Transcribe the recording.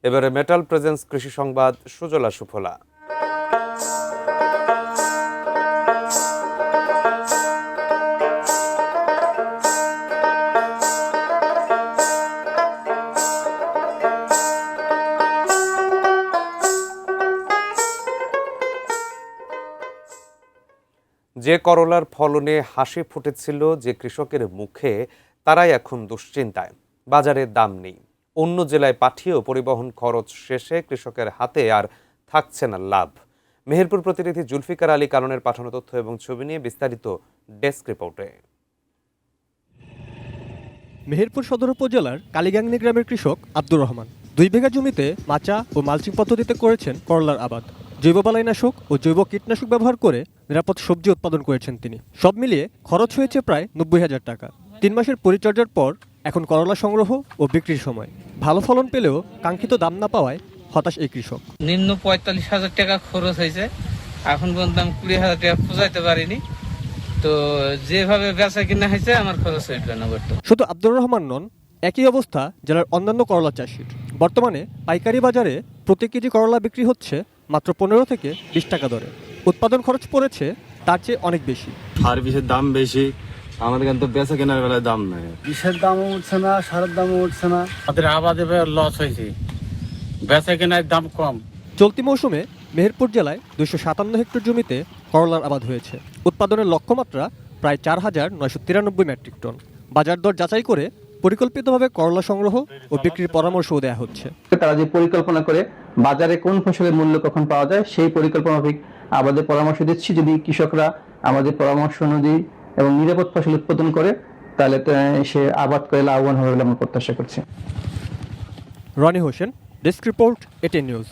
এবারে metal presence কৃষি সংবাদ সুজলা সুফলা। যে করলার ফলনে হাসি ফুটেছিল যে কৃষকের মুখে, তারাই এখন দুশ্চিন্তায়। বাজারে দাম নেই, অন্য জেলায় পাঠিয়েও পরিবহন খরচ শেষে কৃষকের হাতে আর থাকছে না লাভ। মেহেরপুর প্রতিনিধি জুলফিকার আলী কাননের পাঠানো তথ্য এবং ছবি নিয়ে বিস্তারিত ডেস্ক রিপোর্টে। মেহেরপুর সদর উপজেলার কালীগাংনী গ্রামের কৃষক আব্দুর রহমান 2 বিঘা জমিতে মাচা ও মালচিং পদ্ধতিতে করেছেন করলার আবাদ। জৈব বালাইনাশক ও জৈব কীটনাশক ব্যবহার করে নিরাপদ সবজি উৎপাদন করেছেন তিনি। সব মিলিয়ে খরচ হয়েছে প্রায় 90,000 টাকা। 3 মাসের পরিচর্যার পর এখন করলা সংগ্রহ ও বিক্রির সময়। ভালো ফলন পেলেও কাঙ্ক্ষিত দাম না পাওয়ায় হতাশ এই কৃষক। নিম্ন 45,000 টাকা খরচ হয়েছে, এখন পর্যন্ত আমি 20,000 টাকা পুজাইতে পারিনি। তো যেভাবে বেচা কিনা হয়েছে আমার খরচ হইবে না বর্তমানে। শুধু আব্দুর রহমান নন, একই অবস্থা জেলার অন্যান্য করলা চাষির। বর্তমানে পাইকারি বাজারে প্রতি কেজি করলা বিক্রি হচ্ছে মাত্র 15 থেকে 20 টাকা দরে। উৎপাদন খরচ পড়েছে তার চেয়ে অনেক বেশি। সার বিষের দাম বেশি, আমাদের এখানে তো বেচা কেনার বেলায় দাম নাই। বিষের দামও উঠছে না, সারের দামও উঠছে না। আমাদের আবাদে লস হয়েছে, বেচা কেনার দাম কম। চলতি মৌসুমে মেহেরপুর জেলায় 257 হেক্টর জমিতে করলার আবাদ হয়েছে। উৎপাদনের লক্ষ্যমাত্রা প্রায় 4,993 মেট্রিক টন। বাজার দর যাচাই করে পরিকল্পিতভাবে করলা সংগ্রহ ও বিক্রির পরামর্শও দেওয়া হচ্ছে। তারা যে পরিকল্পনা করে বাজারে কোন ফসলের মূল্য কখন পাওয়া যায় সেই পরিকল্পনা মাফিক আমাদের পরামর্শ দিচ্ছি। যদি কৃষকরা আমাদের পরামর্শ অনুযায়ী এবং নিরাপদ ফসল উৎপাদন করে তাহলে সে আবাদ করে লাভবান হবে বলে আমরা প্রত্যাশা করছি। Roni Hossain, desk report, ATN news.